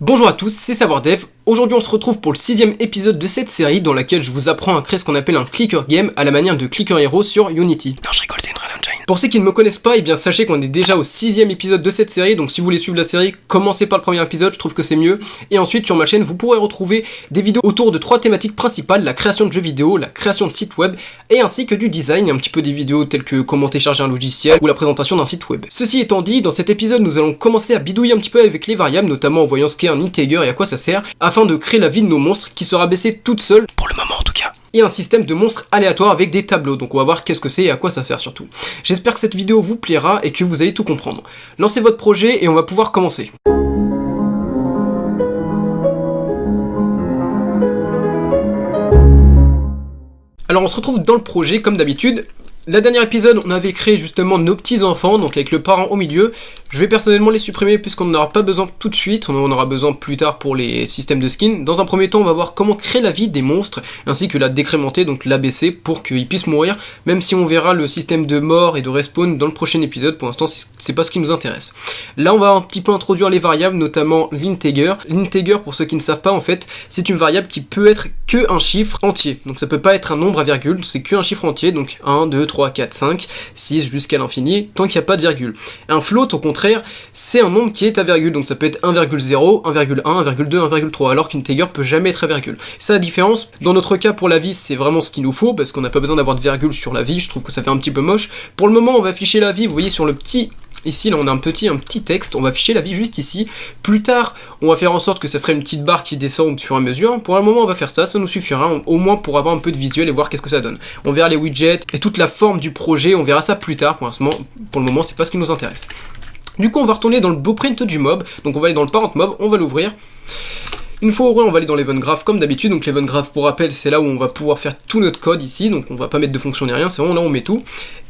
Bonjour à tous, c'est SavoirDev. Aujourd'hui on se retrouve pour le 6ème épisode de cette série dans laquelle je vous apprends à créer ce qu'on appelle un clicker game à la manière de Clicker Hero sur Unity. Non je rigole, c'est une Real Engine. Pour ceux qui ne me connaissent pas, sachez qu'on est déjà au 6ème épisode de cette série, donc si vous voulez suivre la série, commencez par le premier épisode, je trouve que c'est mieux. Et ensuite sur ma chaîne vous pourrez retrouver des vidéos autour de 3 thématiques principales, la création de jeux vidéo, la création de sites web, et ainsi que du design, un petit peu des vidéos telles que comment télécharger un logiciel ou la présentation d'un site web. Ceci étant dit, dans cet épisode nous allons commencer à bidouiller un petit peu avec les variables, notamment en voyant ce qu'est un integer et à quoi ça sert, afin de créer la vie de nos monstres qui sera baissée toute seule, Pour le moment en tout cas. et un système de monstres aléatoires avec des tableaux, donc on va voir qu'est-ce que c'est et à quoi ça sert surtout. J'espère que cette vidéo vous plaira et que vous allez tout comprendre. Lancez votre projet et on va pouvoir commencer. Alors on se retrouve dans le projet comme d'habitude. La dernière épisode, on avait créé justement nos petits enfants, donc avec le parent au milieu. Je vais personnellement les supprimer puisqu'on n'en aura pas besoin tout de suite, on en aura besoin plus tard pour les systèmes de skins. Dans un premier temps, on va voir comment créer la vie des monstres, ainsi que la décrémenter, donc l'abaisser, pour qu'ils puissent mourir, même si on verra le système de mort et de respawn dans le prochain épisode. Pour l'instant, c'est pas ce qui nous intéresse. Là, on va un petit peu introduire les variables, notamment l'integer. L'integer, pour ceux qui ne savent pas, en fait, c'est une variable qui peut être que un chiffre entier. Donc ça peut pas être un nombre à virgule, c'est que un chiffre entier, donc 1, 2, 3, 4, 5, 6 jusqu'à l'infini, tant qu'il n'y a pas de virgule. Un float, au contraire, c'est un nombre qui est à virgule, donc ça peut être 1,0, 1,1, 1,2, 1,3, alors qu'integer peut jamais être à virgule. C'est la différence. Dans notre cas, pour la vie, c'est vraiment ce qu'il nous faut, parce qu'on n'a pas besoin d'avoir de virgule sur la vie, je trouve que ça fait un petit peu moche. Pour le moment, on va afficher la vie, vous voyez sur le petit... Ici, là, on a un petit texte, on va afficher la vie juste ici. Plus tard, on va faire en sorte que ça serait une petite barre qui descend au fur et à mesure. Pour le moment, on va faire ça, ça nous suffira, au moins pour avoir un peu de visuel et voir qu'est-ce que ça donne. On verra les widgets et toute la forme du projet, on verra ça plus tard. Pour le moment, c'est pas ce qui nous intéresse. Du coup, on va retourner dans le blueprint du mob. Donc, on va aller dans le parent mob, on va l'ouvrir. Une fois ouvert, on va aller dans l'event graph comme d'habitude. Donc l'event graph, pour rappel, c'est là où on va pouvoir faire tout notre code ici. Donc on va pas mettre de fonction ni rien, c'est vraiment là où on met tout.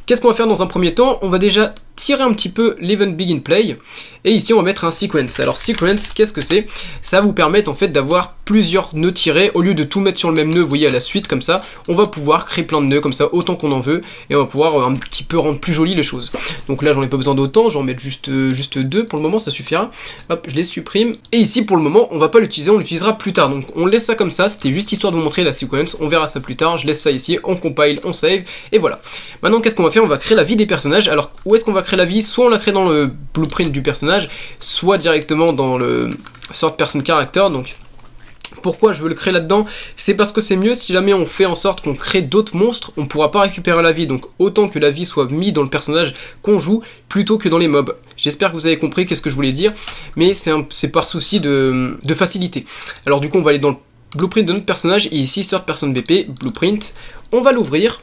Qu'est-ce qu'on va faire dans un premier temps? On va déjà tirer un petit peu l'event begin play, et ici on va mettre un sequence. Alors sequence, qu'est-ce que c'est? Ça va vous permettre en fait d'avoir plusieurs nœuds tirés, au lieu de tout mettre sur le même nœud, vous voyez à la suite comme ça, on va pouvoir créer plein de nœuds comme ça, autant qu'on en veut, et on va pouvoir un petit peu rendre plus jolies les choses. Donc là j'en ai pas besoin d'autant, j'en mets juste deux pour le moment, ça suffira. Hop, je les supprime, et ici pour le moment on va pas l'utiliser, on l'utilisera plus tard, donc on laisse ça comme ça, c'était juste histoire de vous montrer la sequence, on verra ça plus tard, je laisse ça ici, on compile, on save, et voilà. Maintenant qu'est-ce qu'on va faire? On va créer la vie des personnages. Alors où est-ce qu'on va créer la vie? Soit on la crée dans le blueprint du personnage, soit directement dans le sort person character. Donc pourquoi je veux le créer là-dedans? C'est parce que c'est mieux. Si jamais on fait en sorte qu'on crée d'autres monstres, on pourra pas récupérer la vie, donc autant que la vie soit mise dans le personnage qu'on joue plutôt que dans les mobs. J'espère que vous avez compris qu'est-ce que je voulais dire, mais c'est par souci de facilité. Alors du coup on va aller dans le blueprint de notre personnage, et ici sort person BP, blueprint, on va l'ouvrir.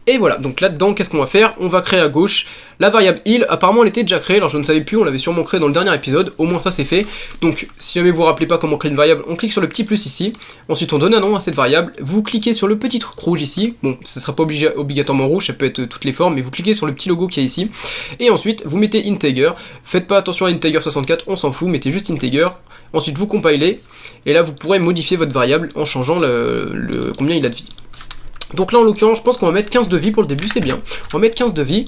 Et voilà, donc là-dedans, qu'est-ce qu'on va faire? On va créer à gauche la variable heal. Apparemment, elle était déjà créée, alors je ne savais plus, on l'avait sûrement créée dans le dernier épisode. Au moins, ça c'est fait. Donc, si jamais vous vous rappelez pas comment créer une variable, on clique sur le petit plus ici. Ensuite, on donne un nom à cette variable. Vous cliquez sur le petit truc rouge ici. Bon, ça ne sera pas obligatoirement rouge, ça peut être toutes les formes, mais vous cliquez sur le petit logo qui est ici. Et ensuite, vous mettez integer. Faites pas attention à integer 64, on s'en fout, mettez juste integer. Ensuite, vous compilez. Et là, vous pourrez modifier votre variable en changeant combien il a de vie. Donc là en l'occurrence je pense qu'on va mettre 15 de vie pour le début, c'est bien. On va mettre 15 de vie.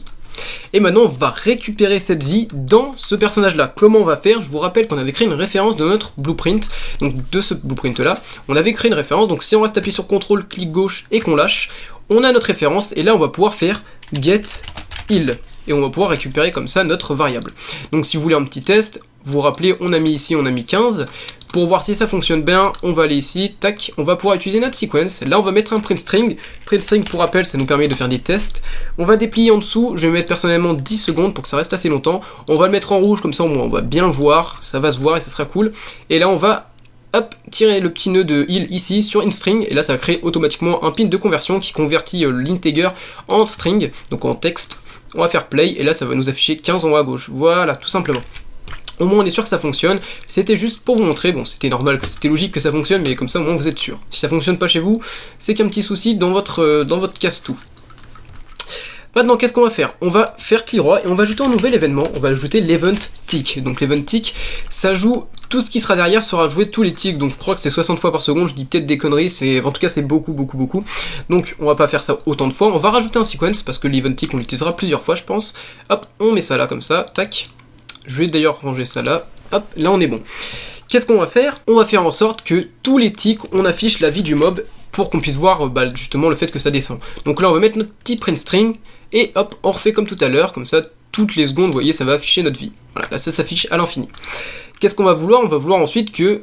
Et maintenant on va récupérer cette vie dans ce personnage là. Comment on va faire? Je vous rappelle qu'on avait créé une référence de notre blueprint. Donc de ce blueprint là, on avait créé une référence. Donc si on reste appuyé sur CTRL, clic gauche et qu'on lâche, on a notre référence. Et là on va pouvoir faire get heal. Et on va pouvoir récupérer comme ça notre variable. Donc si vous voulez un petit test, vous vous rappelez, on a mis ici, on a mis 15. Pour voir si ça fonctionne bien, on va aller ici, tac, on va pouvoir utiliser notre sequence. Là, on va mettre un print string. Print string, pour rappel, ça nous permet de faire des tests. On va déplier en dessous, je vais mettre personnellement 10 secondes pour que ça reste assez longtemps. On va le mettre en rouge, comme ça au moins on va bien le voir, ça va se voir et ça sera cool. Et là, on va, hop, tirer le petit nœud de heal ici sur inString, et là, ça va créer automatiquement un pin de conversion qui convertit l'integer en string, donc en texte. On va faire play, et là, ça va nous afficher 15 en haut à gauche. Voilà, tout simplement. Au moins on est sûr que ça fonctionne, c'était juste pour vous montrer, bon c'était normal, c'était logique que ça fonctionne, mais comme ça au moins vous êtes sûr. Si ça fonctionne pas chez vous, c'est qu'un petit souci dans votre casse-tout. Maintenant qu'est-ce qu'on va faire? On va faire clic droit et on va ajouter un nouvel événement, on va ajouter l'event tick. Donc l'event tick, ça joue, tout ce qui sera derrière sera joué tous les ticks, donc je crois que c'est 60 fois par seconde, je dis peut-être des conneries, en tout cas c'est beaucoup. Donc on va pas faire ça autant de fois, on va rajouter un sequence parce que l'event tick on l'utilisera plusieurs fois je pense. Hop, on met ça là comme ça, tac. Je vais d'ailleurs ranger ça là, hop, là on est bon. Qu'est-ce qu'on va faire? On va faire en sorte que tous les ticks, on affiche la vie du mob pour qu'on puisse voir justement le fait que ça descend. Donc là on va mettre notre petit print string et hop, on refait comme tout à l'heure, comme ça toutes les secondes, vous voyez, ça va afficher notre vie. Voilà, là ça s'affiche à l'infini. Qu'est-ce qu'on va vouloir? On va vouloir ensuite que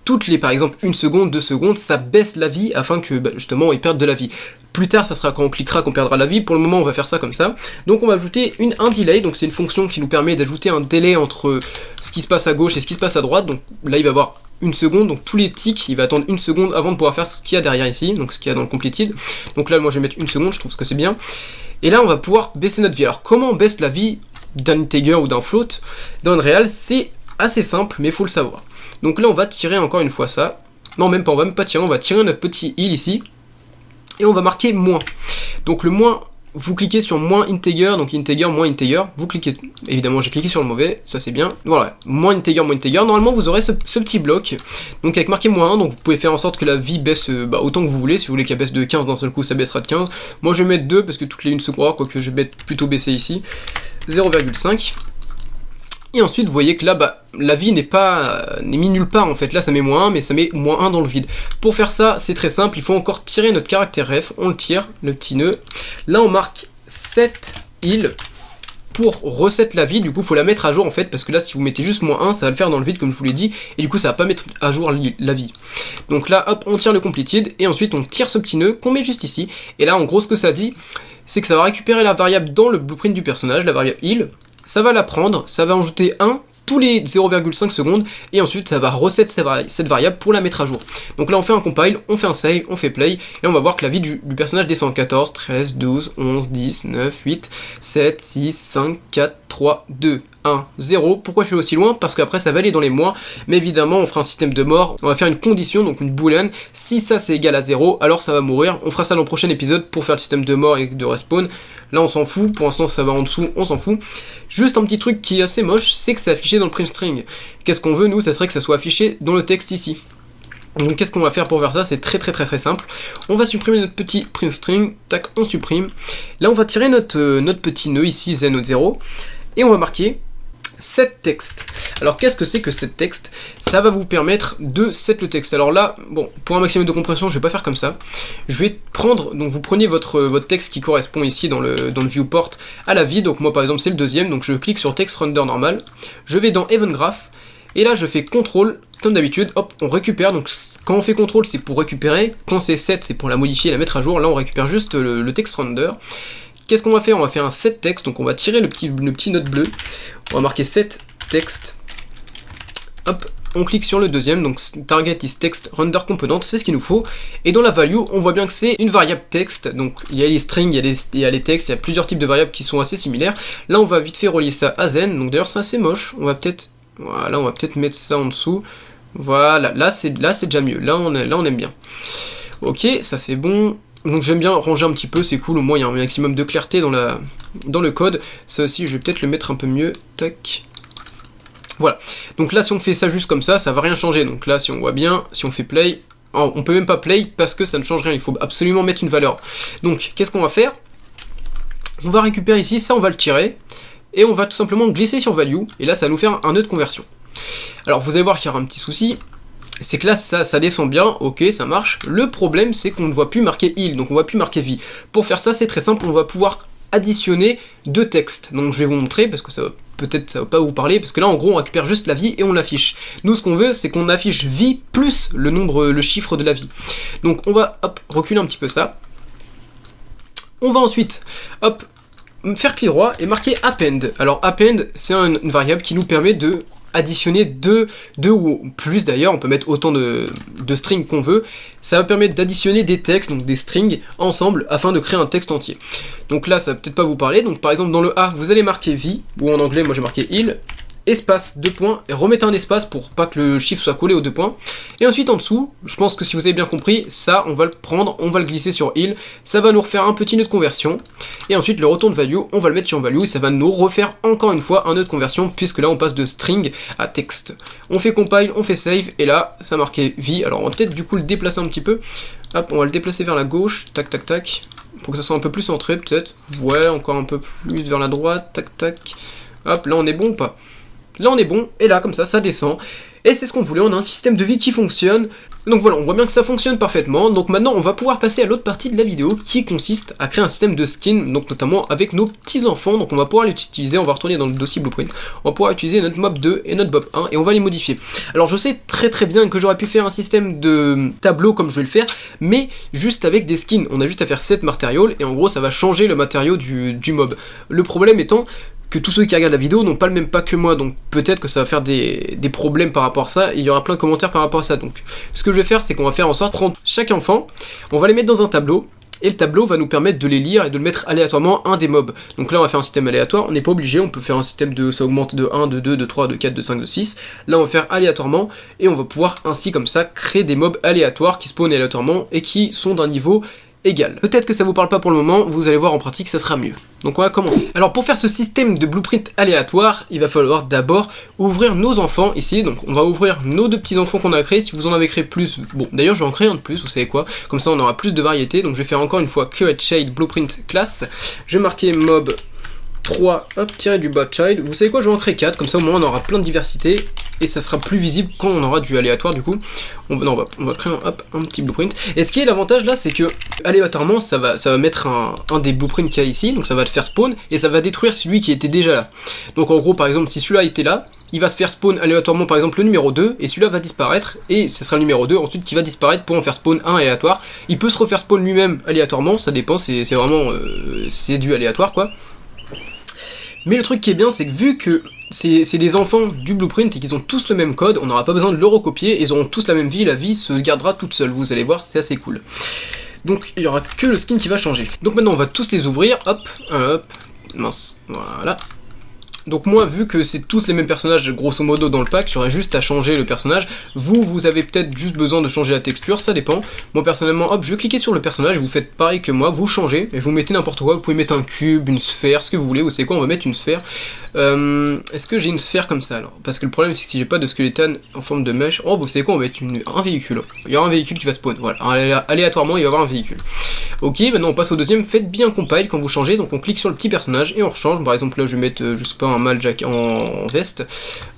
toutes les, par exemple, 1 seconde, 2 secondes, ça baisse la vie afin que justement ils perdent de la vie. Plus tard, ça sera quand on cliquera qu'on perdra la vie. Pour le moment, on va faire ça comme ça. Donc on va ajouter un delay, donc c'est une fonction qui nous permet d'ajouter un délai entre ce qui se passe à gauche et ce qui se passe à droite. Donc là, il va y avoir 1 seconde, donc tous les ticks, il va attendre 1 seconde avant de pouvoir faire ce qu'il y a derrière ici, donc ce qu'il y a dans le completed. Donc là, moi je vais mettre 1 seconde, je trouve que c'est bien. Et là, on va pouvoir baisser notre vie. Alors comment on baisse la vie d'un integer ou d'un float dans Unreal? C'est assez simple, mais il faut le savoir. Donc là, on va tirer encore une fois ça. Non, même pas, on va même pas tirer, on va tirer notre petit heal ici. Et on va marquer moins. Donc le moins, vous cliquez sur moins integer, donc integer, moins integer. Vous cliquez, évidemment j'ai cliqué sur le mauvais, ça c'est bien. Voilà, moins integer, moins integer. Normalement vous aurez ce petit bloc, donc avec marqué moins 1, donc vous pouvez faire en sorte que la vie baisse autant que vous voulez. Si vous voulez qu'elle baisse de 15 d'un seul coup, ça baissera de 15. Moi je vais mettre 2 parce que toutes les 1 seconde, quoique je vais plutôt baisser ici. 0,5. Et ensuite, vous voyez que là, la vie n'est mis nulle part en fait. Là, ça met moins 1, mais ça met moins 1 dans le vide. Pour faire ça, c'est très simple. Il faut encore tirer notre caractère ref. On le tire, le petit nœud. Là, on marque set heal pour reset la vie. Du coup, il faut la mettre à jour en fait. Parce que là, si vous mettez juste moins 1, ça va le faire dans le vide comme je vous l'ai dit. Et du coup, ça va pas mettre à jour la vie. Donc là, hop, on tire le completed. Et ensuite, on tire ce petit nœud qu'on met juste ici. Et là, en gros, ce que ça dit, c'est que ça va récupérer la variable dans le blueprint du personnage, la variable heal. Ça va la prendre, ça va ajouter 1 tous les 0,5 secondes, et ensuite ça va reset cette variable pour la mettre à jour. Donc là on fait un compile, on fait un save, on fait play, et on va voir que la vie du personnage descend. 14, 13, 12, 11, 10, 9, 8, 7, 6, 5, 4, 3, 2, 1, 0. Pourquoi je fais aussi loin? Parce qu'après ça va aller dans les mois, mais évidemment on fera un système de mort, on va faire une condition, donc une boolean. Si ça c'est égal à 0, alors ça va mourir. On fera ça dans le prochain épisode pour faire le système de mort et de respawn. Là on s'en fout, pour l'instant ça va en dessous, on s'en fout. Juste un petit truc qui est assez moche, c'est que c'est affiché dans le print string. Qu'est-ce qu'on veut nous? Ça serait que ça soit affiché dans le texte ici. Donc qu'est-ce qu'on va faire pour faire ça? C'est très simple. On va supprimer notre petit print string, tac, on supprime. Là on va tirer notre petit nœud ici, zen0, et on va marquer set text. Alors qu'est-ce que c'est que set text? Ça va vous permettre de set le texte. Alors là, bon, pour un maximum de compression, je vais pas faire comme ça. Je vais prendre, donc vous prenez votre texte qui correspond ici dans le viewport à la vie. Donc moi par exemple c'est le deuxième, donc je clique sur text render normal. Je vais dans event graph et là je fais contrôle. Comme d'habitude, hop, on récupère. Donc quand on fait contrôle, c'est pour récupérer. Quand c'est set, c'est pour la modifier, la mettre à jour. Là on récupère juste le text render. Qu'est-ce qu'on va faire? On va faire un set text, donc on va tirer le petit note bleu, on va marquer set text, hop, on clique sur le deuxième, donc target is text render component, c'est ce qu'il nous faut, et dans la value, on voit bien que c'est une variable texte, donc il y a les strings, il y a les textes, il y a plusieurs types de variables qui sont assez similaires. Là on va vite fait relier ça à zen, donc d'ailleurs c'est assez moche, on va peut-être mettre ça en dessous, voilà, là c'est déjà mieux, là on aime bien. Ok, ça c'est bon. Donc j'aime bien ranger un petit peu, c'est cool, au moins il y a un maximum de clarté dans le code. Ça aussi je vais peut-être le mettre un peu mieux, tac. Voilà, donc là si on fait ça juste comme ça, ça va rien changer. Donc là si on voit bien, si on fait play, on peut même pas play parce que ça ne change rien, il faut absolument mettre une valeur. Donc qu'est-ce qu'on va faire? On va récupérer ici, ça on va le tirer, et on va tout simplement glisser sur value, et là ça va nous faire un nœud de conversion. Alors vous allez voir qu'il y aura un petit souci, c'est que là ça descend bien, ok ça marche. Le problème c'est qu'on ne voit plus marquer heal, donc on voit plus marquer vie. Pour faire ça c'est très simple, on va pouvoir additionner deux textes. Donc je vais vous montrer parce que ça va peut-être ça va pas vous parler, parce que là en gros on récupère juste la vie et on l'affiche. Nous ce qu'on veut c'est qu'on affiche vie plus le chiffre de la vie. Donc on va hop reculer un petit peu ça. On va ensuite hop faire clic droit et marquer append. Alors append c'est une variable qui nous permet de additionner deux ou plus d'ailleurs, on peut mettre autant de strings qu'on veut. Ça va permettre d'additionner des textes, donc des strings, ensemble, afin de créer un texte entier. Donc là, ça va peut-être pas vous parler, donc par exemple dans le A, vous allez marquer vie, ou en anglais, moi j'ai marqué heal, espace, 2 points, et remettez un espace pour pas que le chiffre soit collé aux 2 points. Et ensuite en dessous, je pense que si vous avez bien compris, ça on va le prendre, on va le glisser sur heal, ça va nous refaire un petit nœud de conversion, et ensuite le retour de value, on va le mettre sur value, et ça va nous refaire encore une fois un nœud de conversion, puisque là on passe de string à texte. On fait compile, on fait save, et là ça marquait vie. Alors on va peut-être du coup le déplacer un petit peu, hop, on va le déplacer vers la gauche, tac tac tac, pour que ça soit un peu plus centré peut-être, ouais, encore un peu plus vers la droite, tac tac, hop, là on est bon ou pas? Là on est bon, et là comme ça, ça descend. Et c'est ce qu'on voulait, on a un système de vie qui fonctionne. Donc voilà, on voit bien que ça fonctionne parfaitement. Donc maintenant, on va pouvoir passer à l'autre partie de la vidéo qui consiste à créer un système de skin, donc notamment avec nos petits-enfants. Donc on va pouvoir l'utiliser, on va retourner dans le dossier Blueprint. On va pouvoir utiliser notre mob 2 et notre mob 1 et on va les modifier. Alors je sais très bien que j'aurais pu faire un système de tableau comme je vais le faire, mais juste avec des skins. On a juste à faire 7 matériaux et en gros ça va changer le matériau du mob. Le problème étant que tous ceux qui regardent la vidéo n'ont pas le même pack que moi, donc peut-être que ça va faire des problèmes par rapport à ça, et il y aura plein de commentaires par rapport à ça. Donc ce que je vais faire, c'est qu'on va faire en sorte de prendre chaque enfant, on va les mettre dans un tableau, et le tableau va nous permettre de les lire et de le mettre aléatoirement un des mobs. Donc là on va faire un système aléatoire, on n'est pas obligé, on peut faire un système de ça augmente de 1, de 2, de 3, de 4, de 5, de 6. Là on va faire aléatoirement, et on va pouvoir ainsi comme ça créer des mobs aléatoires qui spawnent aléatoirement et qui sont d'un niveau égal. Peut-être que ça vous parle pas pour le moment, vous allez voir en pratique ça sera mieux. Donc on va commencer. Alors pour faire ce système de blueprint aléatoire, il va falloir d'abord ouvrir nos enfants ici. Donc on va ouvrir nos deux petits enfants qu'on a créés. Si vous en avez créé plus, bon d'ailleurs je vais en créer un de plus, vous savez quoi, comme ça on aura plus de variété. Donc je vais faire encore une fois create shade blueprint class. Je vais marquer mob 3, hop, tiré du bas child. Vous savez quoi, je vais en créer 4, comme ça au moins on aura plein de diversité et ça sera plus visible quand on aura du aléatoire du coup. On va créer un petit blueprint. Et ce qui est l'avantage là, c'est que aléatoirement ça va mettre un des blueprints qu'il y a ici, donc ça va le faire spawn et ça va détruire celui qui était déjà là. Donc en gros par exemple si celui-là était là, il va se faire spawn aléatoirement par exemple le numéro 2 et celui-là va disparaître et ce sera le numéro 2 ensuite qui va disparaître pour en faire spawn un aléatoire. Il peut se refaire spawn lui-même aléatoirement, ça dépend, c'est vraiment c'est du aléatoire quoi. Mais le truc qui est bien, c'est que vu que c'est des enfants du blueprint et qu'ils ont tous le même code, on n'aura pas besoin de le recopier, ils auront tous la même vie, la vie se gardera toute seule, vous allez voir, c'est assez cool. Donc il n'y aura que le skin qui va changer. Donc maintenant on va tous les ouvrir, hop, mince, voilà. Donc moi, vu que c'est tous les mêmes personnages grosso modo dans le pack, j'aurais juste à changer le personnage. Vous avez peut-être juste besoin de changer la texture, ça dépend. Moi personnellement, hop, je vais cliquer sur le personnage et vous faites pareil que moi, vous changez et vous mettez n'importe quoi. Vous pouvez mettre un cube, une sphère, ce que vous voulez. Vous savez quoi, on va mettre une sphère. Est-ce que j'ai une sphère comme ça alors? Parce que le problème c'est que si j'ai pas de skeleton en forme de mèche, oh vous savez quoi, on va mettre un véhicule. Il y aura un véhicule qui va spawn, voilà. Aléatoirement il va y avoir un véhicule. Ok, maintenant on passe au deuxième, faites bien compile quand vous changez, donc on clique sur le petit personnage et on rechange. Par exemple là je vais mettre, je sais pas, un mâle jack en veste,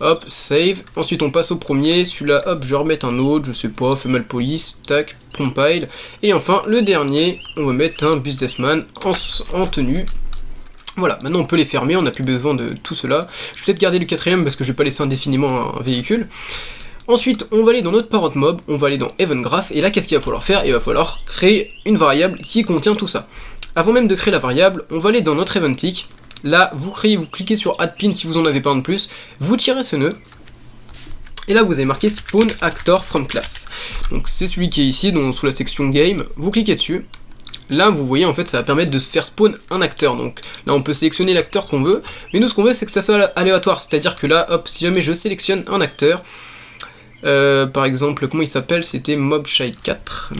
hop, save. Ensuite on passe au premier, celui-là, hop, je vais remettre un autre, je sais pas, female police, tac, compile. Et enfin le dernier, on va mettre un businessman en tenue. Voilà, maintenant on peut les fermer, on n'a plus besoin de tout cela. Je vais peut-être garder le quatrième parce que je vais pas laisser indéfiniment un véhicule. Ensuite, on va aller dans notre parent mob, on va aller dans Event Graph, et là qu'est-ce qu'il va falloir faire? Il va falloir créer une variable qui contient tout ça. Avant même de créer la variable, on va aller dans notre Eventic. Là, vous cliquez sur Add Pin si vous en avez pas un de plus, vous tirez ce nœud, et là vous avez marqué Spawn Actor from Class. Donc c'est celui qui est ici, sous la section Game, vous cliquez dessus. Là vous voyez en fait ça va permettre de se faire spawn un acteur, donc là on peut sélectionner l'acteur qu'on veut, mais nous ce qu'on veut c'est que ça soit aléatoire, c'est-à-dire que là hop, si jamais je sélectionne un acteur, par exemple comment il s'appelle, c'était Mob Child 4,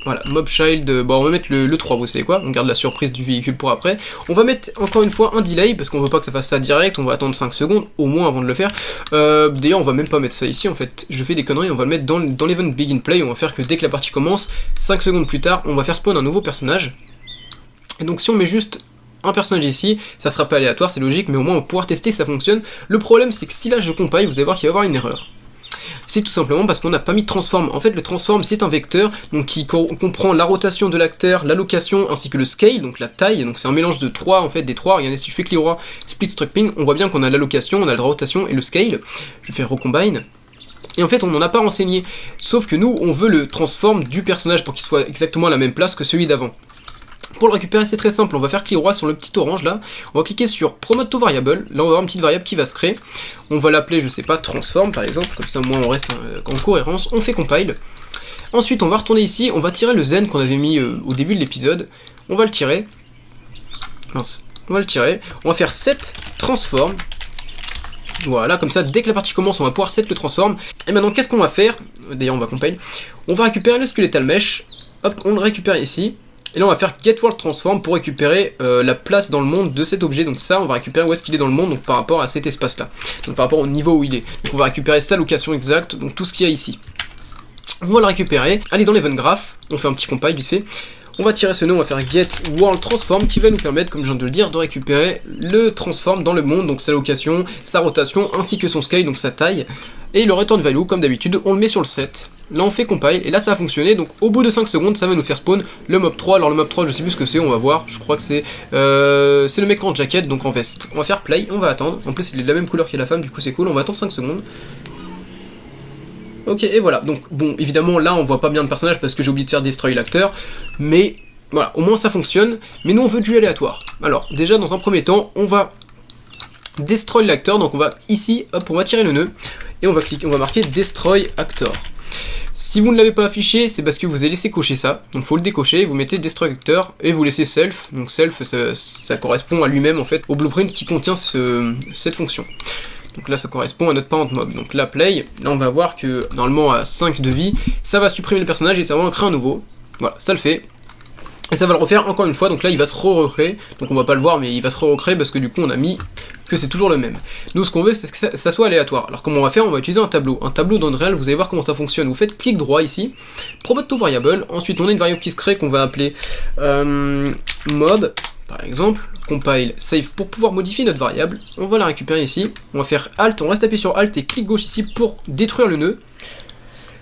voilà, Mob Child, bon on va mettre le 3, vous savez quoi, on garde la surprise du véhicule pour après. On va mettre encore une fois un delay, parce qu'on veut pas que ça fasse ça direct, on va attendre 5 secondes, au moins avant de le faire. D'ailleurs on va même pas mettre ça ici en fait, je fais des conneries, on va le mettre dans l'event begin play, on va faire que dès que la partie commence, 5 secondes plus tard, on va faire spawn un nouveau personnage. Et donc si on met juste un personnage ici, ça sera pas aléatoire, c'est logique, mais au moins on va pouvoir tester que ça fonctionne. Le problème c'est que si là je compile, vous allez voir qu'il va y avoir une erreur. C'est tout simplement parce qu'on n'a pas mis de transform. En fait le transform c'est un vecteur donc qui comprend la rotation de l'acteur, l'allocation ainsi que le scale, donc la taille, donc c'est un mélange de 3 en fait, des 3, regardez si je fais clic droit, split stripping, on voit bien qu'on a l'allocation, on a la rotation et le scale. Je vais faire recombine. Et en fait on n'en a pas renseigné, sauf que nous on veut le transform du personnage pour qu'il soit exactement à la même place que celui d'avant. Pour le récupérer c'est très simple, on va faire clic droit sur le petit orange là, on va cliquer sur Promote to Variable, là on va avoir une petite variable qui va se créer, on va l'appeler je sais pas Transform par exemple, comme ça au moins on reste en cohérence, on fait compile. Ensuite on va retourner ici, on va tirer le zen qu'on avait mis au début de l'épisode, on va le tirer, mince, on va le tirer, on va faire set transform. Voilà, comme ça, dès que la partie commence, on va pouvoir set le transform. Et maintenant, qu'est-ce qu'on va faire? D'ailleurs, on va compile. On va récupérer le skeletal mesh. Hop, on le récupère ici. Et là, on va faire get world transform pour récupérer la place dans le monde de cet objet. Donc ça, on va récupérer où est-ce qu'il est dans le monde, donc par rapport à cet espace-là. Donc par rapport au niveau où il est. Donc on va récupérer sa location exacte, donc tout ce qu'il y a ici. On va le récupérer. Allez dans l'event graph, on fait un petit compile vite fait. On va tirer ce nœud, on va faire get world transform qui va nous permettre, comme je viens de le dire, de récupérer le transform dans le monde, donc sa location, sa rotation, ainsi que son scale, donc sa taille. Et le return value, comme d'habitude, on le met sur le set. Là on fait compile, et là ça a fonctionné, donc au bout de 5 secondes, ça va nous faire spawn le mob 3. Alors le mob 3, je sais plus ce que c'est, on va voir, je crois que c'est le mec en jacket, donc en veste. On va faire play, on va attendre, en plus il est de la même couleur que la femme, du coup c'est cool, on va attendre 5 secondes. Ok, et voilà, donc bon, évidemment là on voit pas bien de personnage parce que j'ai oublié de faire destroy l'acteur, mais voilà, au moins ça fonctionne, mais nous on veut du aléatoire. Alors déjà dans un premier temps, on va destroy l'acteur, donc on va ici, hop, on va tirer le nœud, et on va cliquer, on va marquer destroy actor. Si vous ne l'avez pas affiché, c'est parce que vous avez laissé cocher ça, donc faut le décocher, vous mettez destroy actor, et vous laissez self, donc self ça correspond à lui-même en fait, au blueprint qui contient cette fonction. Donc là ça correspond à notre parent mob. Donc là play, là on va voir que normalement à 5 de vie, ça va supprimer le personnage et ça va en créer un nouveau. Voilà, ça le fait. Et ça va le refaire encore une fois, donc là il va se recréer, donc on va pas le voir mais il va se recréer parce que du coup on a mis que c'est toujours le même. Nous ce qu'on veut c'est que ça soit aléatoire. Alors comment on va faire? On va utiliser un tableau. Un tableau dans Unreal, vous allez voir comment ça fonctionne. Vous faites clic droit ici, promote to variable, ensuite on a une variable qui se crée qu'on va appeler mob, par exemple, compile, save pour pouvoir modifier notre variable. On va la récupérer ici, on va faire Alt, on reste appuyé sur Alt et clic gauche ici pour détruire le nœud.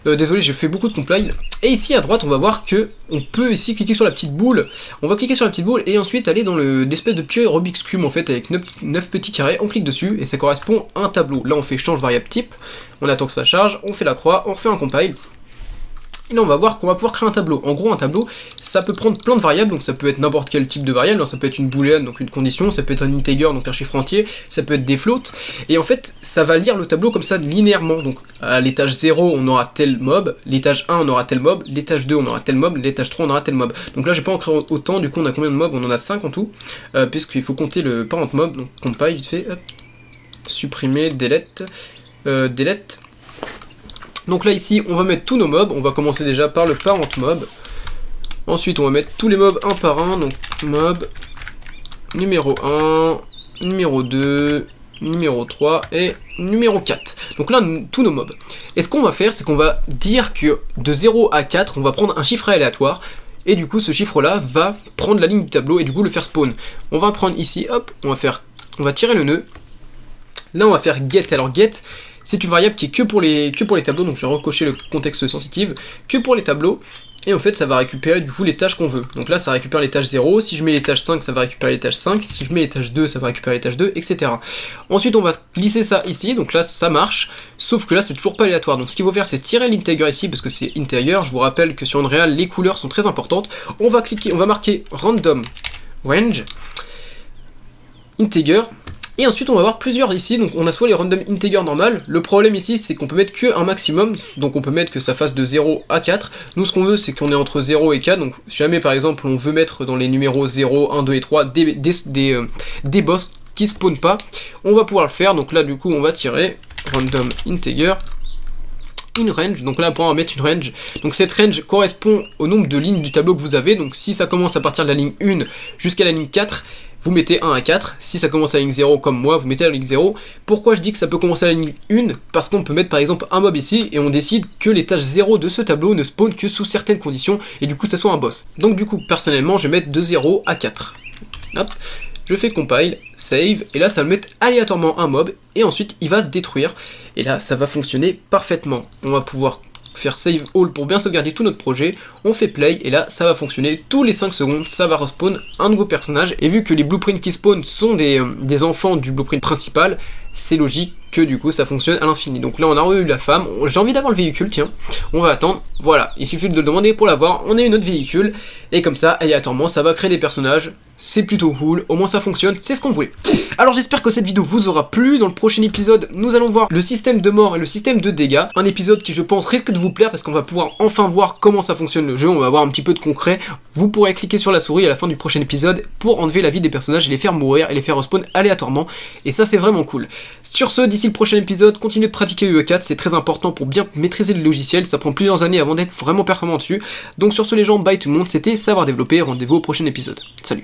Désolé, j'ai fait beaucoup de compile. Et ici à droite, on va voir que on peut ici cliquer sur la petite boule. On va cliquer sur la petite boule et ensuite aller dans l'espèce de petit Rubik's Cube en fait avec 9 petits carrés. On clique dessus et ça correspond à un tableau. Là, on fait change variable type. On attend que ça charge. On fait la croix. On refait un compile. Et là on va voir qu'on va pouvoir créer un tableau. En gros un tableau ça peut prendre plein de variables, donc ça peut être n'importe quel type de variable, ça peut être une boolean, donc une condition, ça peut être un integer, donc un chiffre entier, ça peut être des floats, et en fait ça va lire le tableau comme ça linéairement. Donc à l'étage 0 on aura tel mob, l'étage 1 on aura tel mob, l'étage 2 on aura tel mob, l'étage 3 on aura tel mob. Donc là j'ai pas en créé autant, du coup on a combien de mobs? On en a 5 en tout, puisqu'il faut compter le parent mob, donc compile vite fait, hop, supprimer, delete, delete. Donc là ici on va mettre tous nos mobs, on va commencer déjà par le parent mob. Ensuite on va mettre tous les mobs un par un, donc mob numéro 1, numéro 2, numéro 3 et numéro 4. Donc là tous nos mobs. Et ce qu'on va faire c'est qu'on va dire que de 0 à 4 on va prendre un chiffre aléatoire. Et du coup ce chiffre là va prendre la ligne du tableau et du coup le faire spawn. On va prendre ici, hop, on va tirer le nœud. Là on va faire get, alors get c'est une variable qui est que pour les tableaux, donc je vais recocher le contexte sensitive, que pour les tableaux, et en fait ça va récupérer du coup les tâches qu'on veut. Donc là ça récupère l'étage 0, si je mets l'étage 5 ça va récupérer l'étage 5, si je mets l'étage 2 ça va récupérer l'étage 2, etc. Ensuite on va glisser ça ici, donc là ça marche, sauf que là c'est toujours pas aléatoire, donc ce qu'il faut faire c'est tirer l'integer ici, parce que c'est integer, je vous rappelle que sur Unreal les couleurs sont très importantes. On va cliquer, on va marquer random range, integer, et ensuite on va avoir plusieurs ici, donc on a soit les random integer normal, le problème ici c'est qu'on peut mettre que un maximum, donc on peut mettre que ça fasse de 0 à 4, nous ce qu'on veut c'est qu'on est entre 0 et 4, donc si jamais par exemple on veut mettre dans les numéros 0, 1, 2 et 3 des boss qui spawnent pas, on va pouvoir le faire, donc là du coup on va tirer random integer, une range, donc là on va mettre une range, donc cette range correspond au nombre de lignes du tableau que vous avez, donc si ça commence à partir de la ligne 1 jusqu'à la ligne 4, vous mettez 1 à 4, si ça commence à la ligne 0 comme moi, vous mettez la ligne 0. Pourquoi je dis que ça peut commencer à la ligne 1? Parce qu'on peut mettre par exemple un mob ici, et on décide que l'étage 0 de ce tableau ne spawn que sous certaines conditions, et du coup ça soit un boss. Donc du coup, personnellement, je vais mettre de 0 à 4. Hop, je fais compile, save, et là ça va mettre aléatoirement un mob, et ensuite il va se détruire, et là ça va fonctionner parfaitement. On va pouvoir faire save all pour bien sauvegarder tout notre projet, on fait play et là ça va fonctionner tous les 5 secondes, ça va respawn un nouveau personnage, et vu que les blueprints qui spawn sont des enfants du blueprint principal, c'est logique que du coup ça fonctionne à l'infini. Donc là on a eu la femme, j'ai envie d'avoir le véhicule, tiens, on va attendre, voilà, il suffit de le demander pour l'avoir, on a eu notre véhicule, et comme ça aléatoirement ça va créer des personnages, c'est plutôt cool, au moins ça fonctionne, c'est ce qu'on voulait. Alors j'espère que cette vidéo vous aura plu, dans le prochain épisode nous allons voir le système de mort et le système de dégâts, un épisode qui je pense risque de vous plaire parce qu'on va pouvoir enfin voir comment ça fonctionne le jeu, on va voir un petit peu de concret, vous pourrez cliquer sur la souris à la fin du prochain épisode pour enlever la vie des personnages et les faire mourir et les faire respawn aléatoirement, et ça c'est vraiment cool. Sur ce, d'ici le prochain épisode, continuez de pratiquer UE4, c'est très important pour bien maîtriser le logiciel, ça prend plusieurs années avant d'être vraiment performant dessus, donc sur ce les gens, bye tout le monde, c'était Savoir Développer, rendez-vous au prochain épisode, salut.